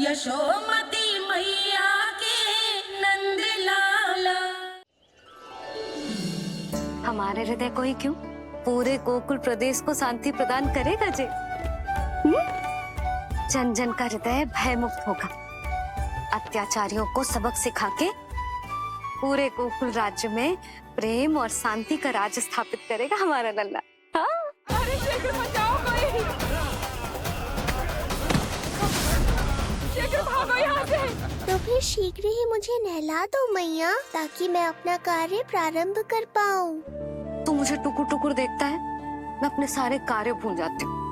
यशोमती मैया के नंद लाला। हमारे हृदय को ही क्यों, पूरे गोकुल प्रदेश को शांति प्रदान करेगा जी। जन जन का हृदय भय मुक्त होगा। अत्याचारियों को सबक सिखा के पूरे गोकुल राज्य में प्रेम और शांति का राज स्थापित करेगा हमारा लल्ला। हाँ? अरे शेखर बचाओ कोई, शेखर भागो यहाँ से। तो फिर शीघ्र ही मुझे नहला दो मैया, ताकि मैं अपना कार्य प्रारंभ कर पाऊँ। तू मुझे टुकुर टुकुर देखता है, मैं अपने सारे कार्य भूल जाती हूँ।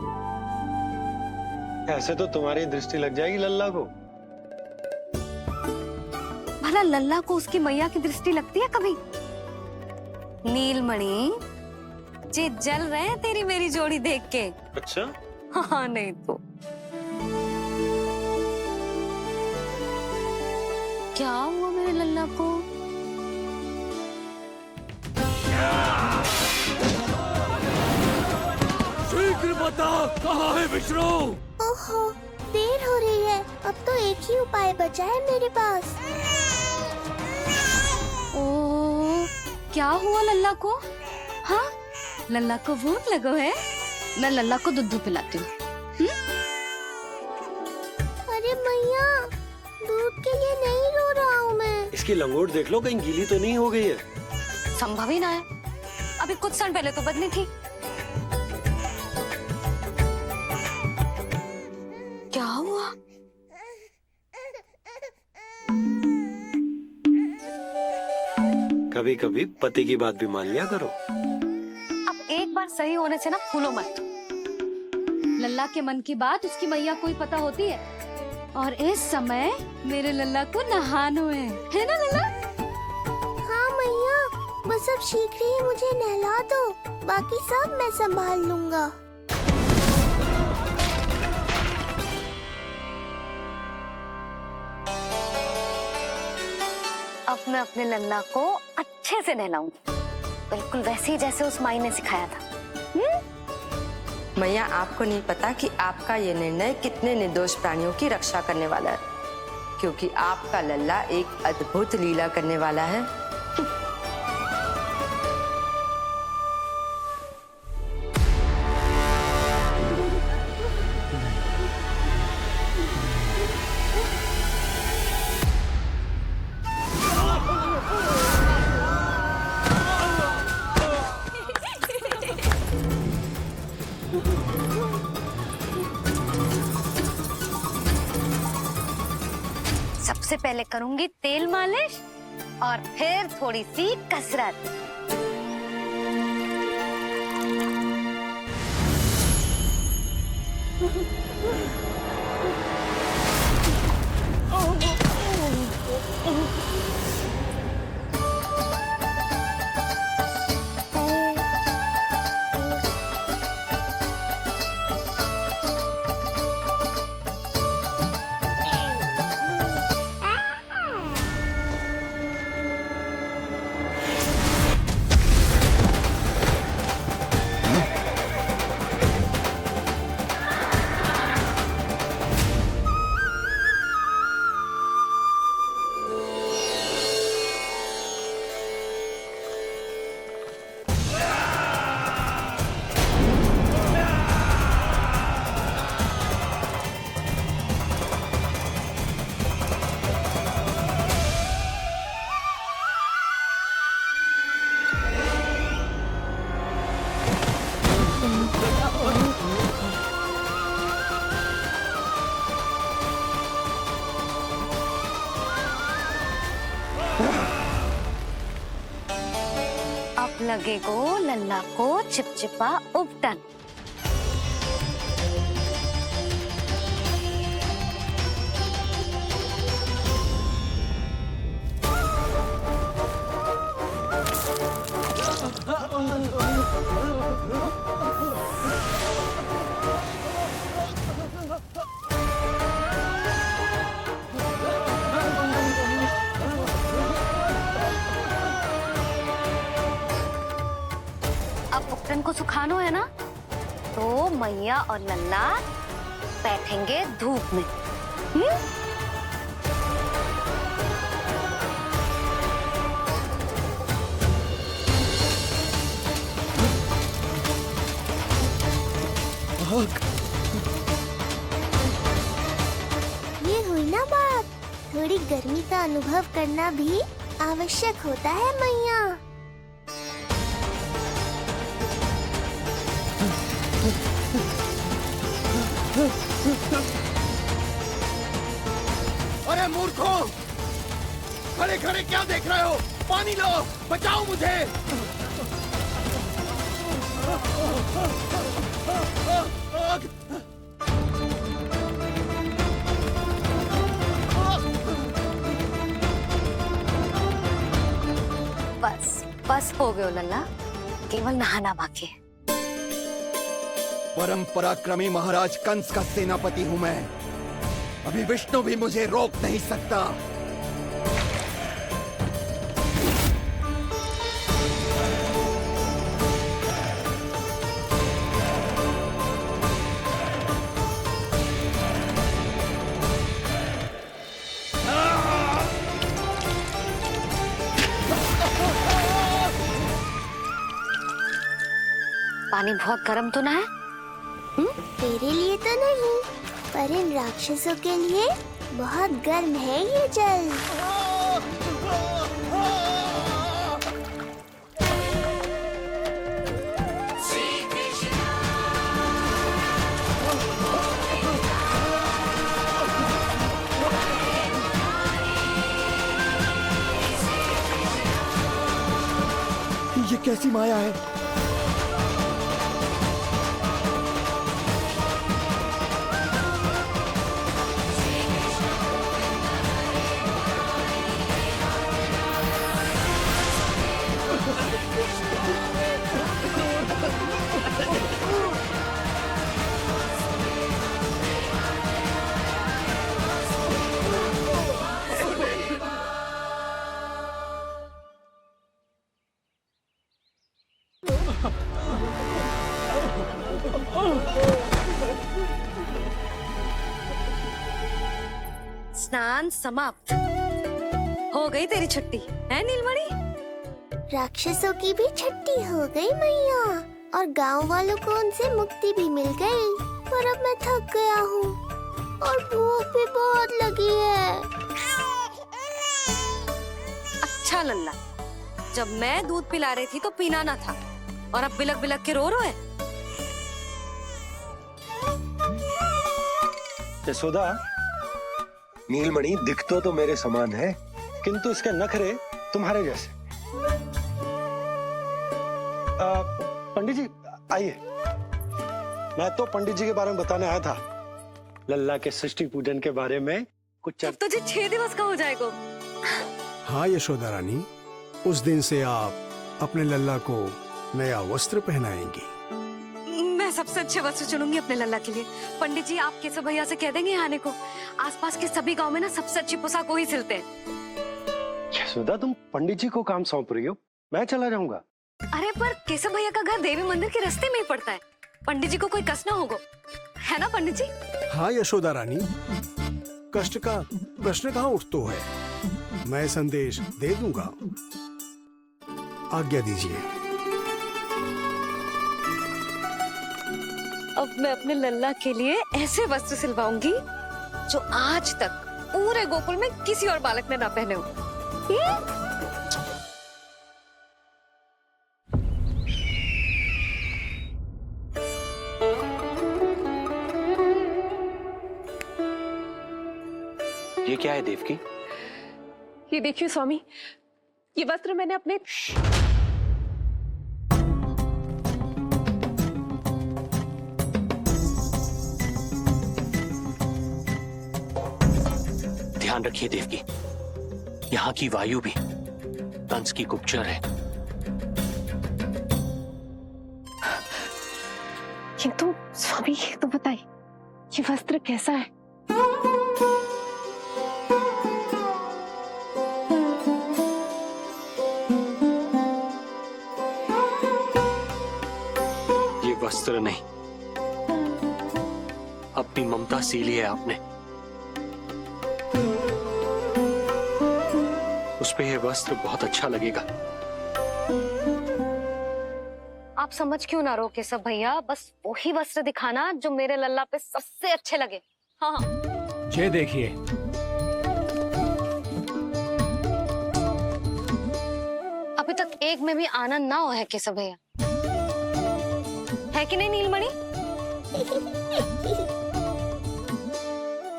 ऐसे तो तुम्हारी दृष्टि लग जाएगी लल्ला को। भला लल्ला को उसकी मैया की दृष्टि लगती है कभी? नीलमणि जे जल रहे हैं तेरी मेरी जोड़ी देख के। अच्छा? हाँ नहीं तो क्या हुआ मेरे लल्ला को? शीघ्र बता, कहाँ है विष्णु? ओहो, देर हो रही है। अब तो एक ही उपाय बचा है मेरे पास। ओ, क्या हुआ लल्ला को? हाँ, लल्ला को भूख लगो है? मैं लल्ला को दूध पिलाती हूँ। अरे मैया, दूध के लिए नहीं रो रहा हूँ मैं। इसकी लंगोट देख लो, कहीं गीली तो नहीं हो गई है। संभव ही ना है, अभी कुछ क्षण पहले तो बदली थी। क्या हुआ? कभी कभी पति की बात भी मान लिया करो। अब एक बार सही होने से ना फूलो मत। लल्ला के मन की बात उसकी मैया को ही पता होती है, और इस समय मेरे लल्ला को नहानो है ना लल्ला? हाँ मैया, बस अब शीघ्र ही मुझे नहला दो, बाकी सब मैं संभाल लूँगा। अब मैं अपने लल्ला को अच्छे से नहलाऊंगी, बिल्कुल वैसे ही जैसे उस माई ने सिखाया था। मैया, आपको नहीं पता कि आपका ये निर्णय कितने निर्दोष प्राणियों की रक्षा करने वाला है, क्योंकि आपका लल्ला एक अद्भुत लीला करने वाला है। सबसे पहले करूंगी तेल मालिश और फिर थोड़ी सी कसरत। अब लगेगो लल्ला को चिपचिपा उपटन। अब उपटन को सुखानो है ना, तो मैया और लल्ला बैठेंगे धूप में ये हुई ना बात। थोड़ी गर्मी का अनुभव करना भी आवश्यक होता है मैया। अरे मूर्खों, खड़े खड़े क्या देख रहे हो? पानी लो, बचाओ मुझे। बस बस हो गयो लल्ला, केवल नहाना बाकी है। परम पराक्रमी महाराज कंस का सेनापति हूं मैं। अभी विष्णु भी मुझे रोक नहीं सकता। पानी बहुत गर्म तो ना है? तेरे लिए तो नहीं, पर इन राक्षसों के लिए बहुत गर्म है ये जल। ये कैसी माया है? स्नान समाप्त। हो गई तेरी छुट्टी है नीलमणि? राक्षसों की भी छुट्टी हो गई मैया, और गांव वालों को उनसे मुक्ति भी मिल गई। पर अब मैं थक गया हूँ और भूख भी बहुत लगी है। अच्छा लल्ला, जब मैं दूध पिला रही थी तो पीना ना था, और अब बिलक बिलक के रो रहे हैं। यशोदा, नीलमणि दिखतो तो मेरे समान है, किंतु इसके नखरे तुम्हारे जैसे। पंडित जी आइए। मैं तो पंडित जी के बारे में बताने आया था, लल्ला के सृष्टि पूजन के बारे में कुछ। अब तुझे 6 दिवस का हो जाएगा। हाँ यशोदा रानी, उस दिन से आप अपने लल्ला को नया वस्त्र पहनाएंगी। मैं सबसे अच्छे वस्त्र चुनूंगी अपने लल्ला के लिए। पंडित जी आप केशव भैया से कह देंगे आने को। आसपास के सभी गांव में ना सबसे अच्छी पोशाक वही सिलते हैं। यशोदा, तुम पंडित जी को काम सौंप रही हो, मैं चला जाऊंगा। अरे पर केशव भैया का घर देवी मंदिर के रास्ते में ही पड़ता है, पंडित जी को कोई कष्ट ना होगा, है ना पंडित जी? हाँ यशोदा रानी, कष्ट का प्रश्न कहाँ उठतो है। मैं संदेश दे दूंगा, आज्ञा दीजिए। अब मैं अपने लल्ला के लिए ऐसे वस्त्र सिलवाऊंगी जो आज तक पूरे गोकुल में किसी और बालक ने ना पहने हो। ये क्या है देवकी? ये देखिए स्वामी, ये वस्त्र मैंने अपने ध्यान रखिए देवकी, यहाँ की वायु भी कंस की गुप्तचर है। किंतु स्वामी ये तो बताइए, ये वस्त्र कैसा है? ये वस्त्र नहीं, अपनी ममता सी ली है आपने। उस पे ये वस्त्र बहुत अच्छा लगेगा। आप समझ क्यों ना रहो केशव भैया, बस वही वस्त्र दिखाना जो मेरे लल्ला पे सबसे अच्छे लगे। हाँ हाँ। ये देखिए, अभी तक एक में भी आनंद ना हो है केशव भैया, है कि नहीं नीलमणि?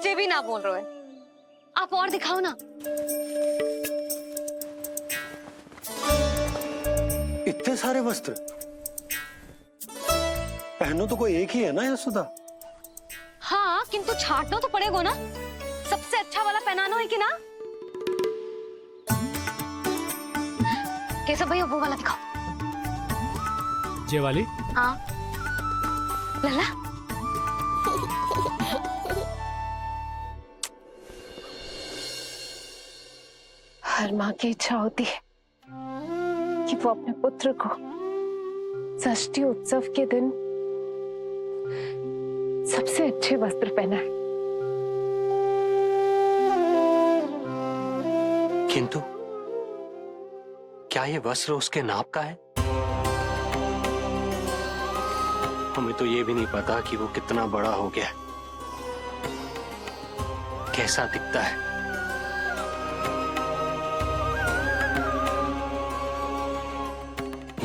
ये भी ना बोल रहे हो, आप और दिखाओ ना। इतने सारे वस्त्र पहनो तो कोई एक ही है ना यशोदा? हाँ, किंतु छाटना तो पड़ेगा ना, सबसे अच्छा वाला पहनाना है कि ना? केशव भैया वो वाला दिखाओ। ये वाली? हाँ लल्ला। हर माँ की इच्छा होती है कि वो अपने पुत्र को षष्ठी उत्सव के दिन सबसे अच्छे वस्त्र पहनाए। किंतु क्या ये वस्त्र उसके नाप का है? हमें तो ये भी नहीं पता कि वो कितना बड़ा हो गया है, कैसा दिखता है।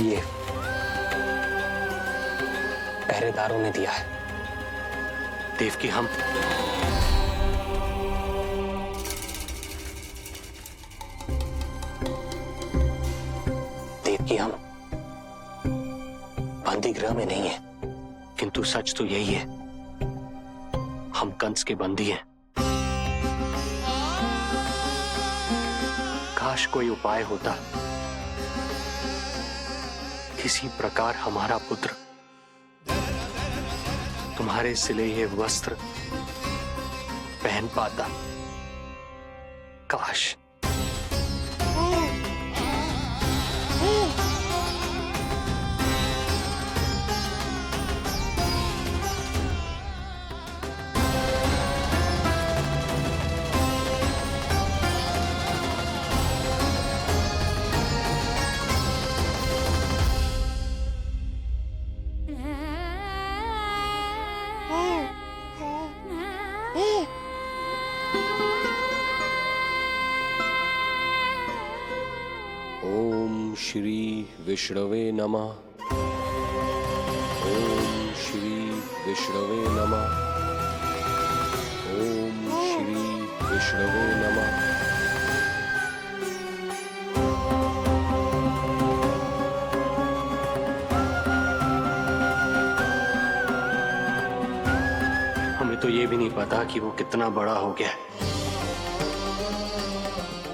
ये पहरेदारों ने दिया है। देवकी, हम बंदी गृह में नहीं है, किंतु सच तो यही है, हम कंस के बंदी हैं। काश कोई उपाय होता, किसी प्रकार हमारा पुत्र तुम्हारे सिले ये वस्त्र पहन पाता। काश। ओम श्री विष्णवे नमः। ओम श्री विष्णवे नमः। ओम श्री विष्णवे नमः। हमें तो ये भी नहीं पता कि वो कितना बड़ा हो गया है,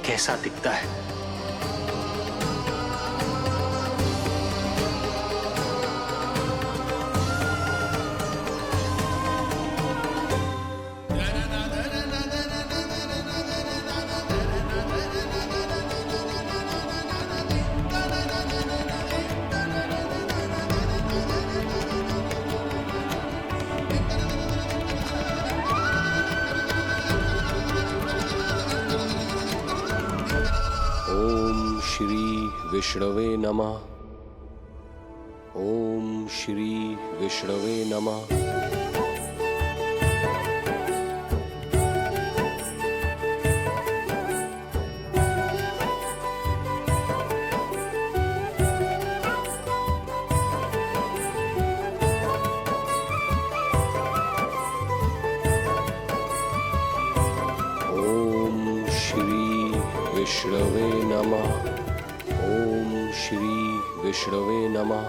कैसा दिखता है। ओम श्री विष्णवे नमः। ओम श्री विष्णवे नमः। ओम श्री विष्णवे नमः। ओम श्री विष्णवे नमः।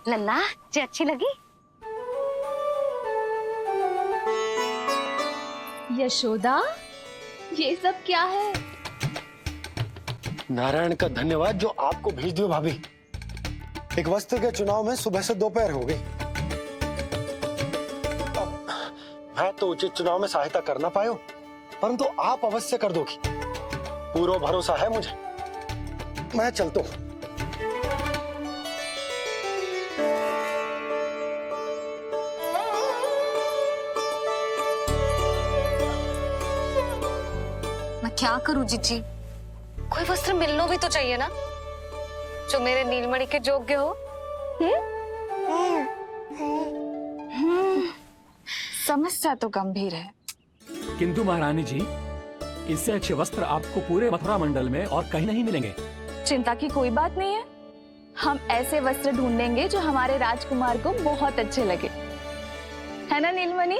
लल्ला जी अच्छी लगी? यशोदा, ये सब क्या है? नारायण का धन्यवाद जो आपको भेज दियो भाभी। एक वस्त्र के चुनाव में सुबह से दोपहर हो गई। मैं तो उचित चुनाव में सहायता कर ना पायो, परंतु आप अवश्य कर दोगी, पूरा भरोसा है मुझे। मैं चलता हूं। मैं क्या करूं जीजी? कोई वस्त्र मिलना भी तो चाहिए ना, जो मेरे नीलमणि के योग्य हो। समस्या तो गंभीर है। किंतु महारानी जी, इससे अच्छे वस्त्र आपको पूरे मथुरा मंडल में और कहीं नहीं मिलेंगे। चिंता की कोई बात नहीं है, हम ऐसे वस्त्र ढूंढेंगे जो हमारे राजकुमार को बहुत अच्छे लगे, है ना नीलमणि?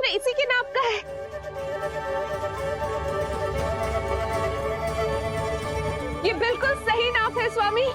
इसी के नाप का है। ये बिल्कुल सही नाप है स्वामी।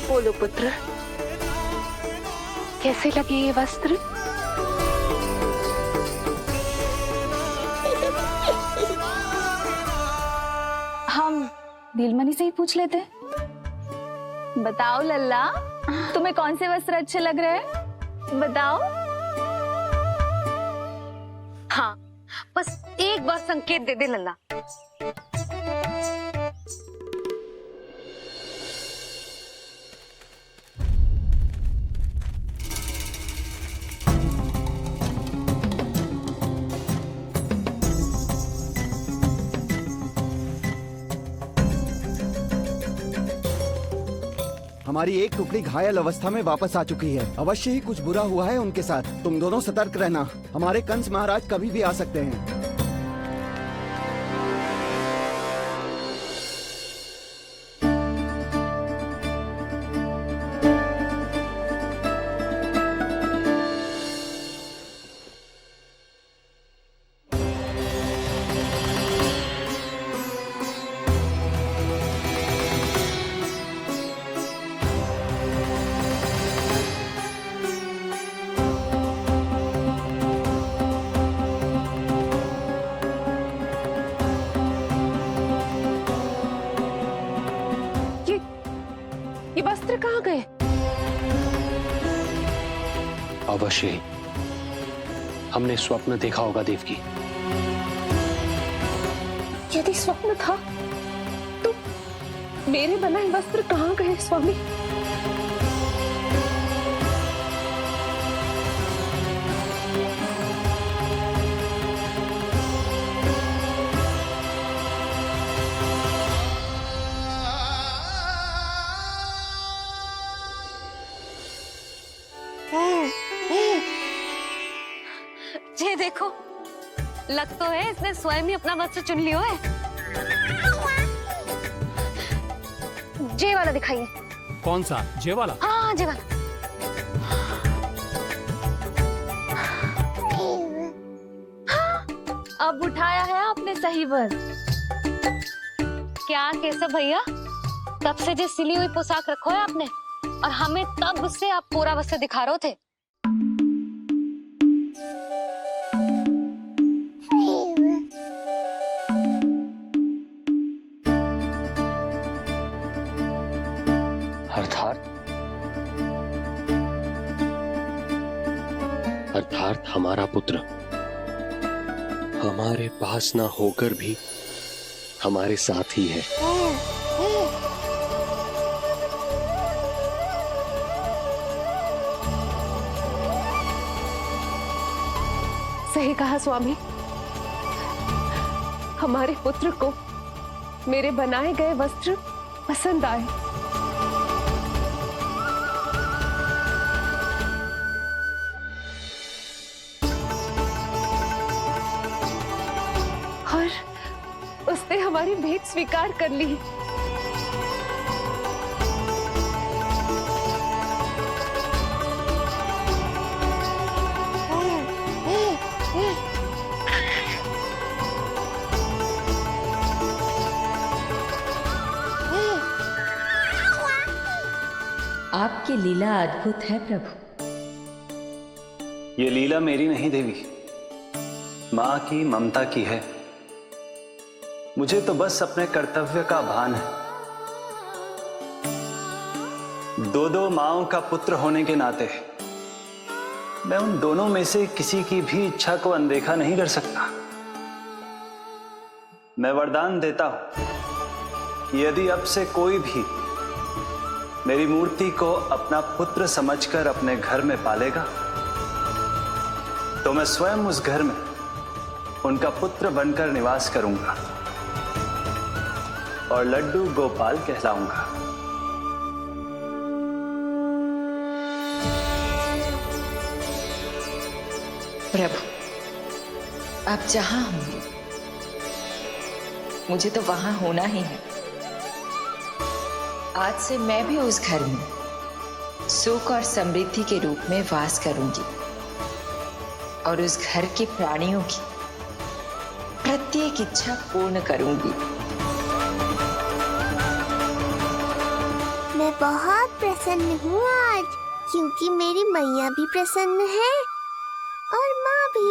बोलो पुत्र, कैसे लगे ये वस्त्र? हम नीलमणि से ही पूछ लेते हैं। बताओ लल्ला, तुम्हें कौन से वस्त्र अच्छे लग रहे हैं? बताओ। हाँ, बस एक बार संकेत दे दे लल्ला। हमारी एक टुकड़ी घायल अवस्था में वापस आ चुकी है। अवश्य ही कुछ बुरा हुआ है उनके साथ। तुम दोनों सतर्क रहना, हमारे कंस महाराज कभी भी आ सकते हैं। ये वस्त्र कहाँ गए? अवश्य ही हमने स्वप्न देखा होगा देवकी। यदि स्वप्न था तो मेरे बनाए वस्त्र कहाँ गए स्वामी? देखो, लग तो है इसने स्वयं ही अपना वस्त्र चुन लियो है। जे वाला दिखाइए। कौन सा? जे वाला? हाँ, जे वाला। अब उठाया है आपने सही वस्त्र। क्या केशव भैया, तब से जो सिली हुई पोशाक रखो है आपने, और हमें तब से आप पूरा वस्त्र दिखा रहे थे। अर्थात हमारा पुत्र हमारे पास ना होकर भी हमारे साथ ही है। सही कहा स्वामी, हमारे पुत्र को मेरे बनाए गए वस्त्र पसंद आए। और उसने हमारी भेंट स्वीकार कर ली। आपकी लीला अद्भुत है प्रभु। ये लीला मेरी नहीं देवी, मां की ममता की है। मुझे तो बस अपने कर्तव्य का भान है। दो माओं का पुत्र होने के नाते मैं उन दोनों में से किसी की भी इच्छा को अनदेखा नहीं कर सकता। मैं वरदान देता हूं कि यदि अब से कोई भी मेरी मूर्ति को अपना पुत्र समझकर अपने घर में पालेगा, तो मैं स्वयं उस घर में उनका पुत्र बनकर निवास करूंगा और लड्डू गोपाल कहलाऊंगा। प्रभु, आप जहां होंगे मुझे तो वहां होना ही है। आज से मैं भी उस घर में सुख और समृद्धि के रूप में वास करूंगी और उस घर के प्राणियों की प्रत्येक इच्छा पूर्ण करूंगी। मैं बहुत प्रसन्न हूँ आज, क्योंकि मेरी मैया भी प्रसन्न है और माँ भी।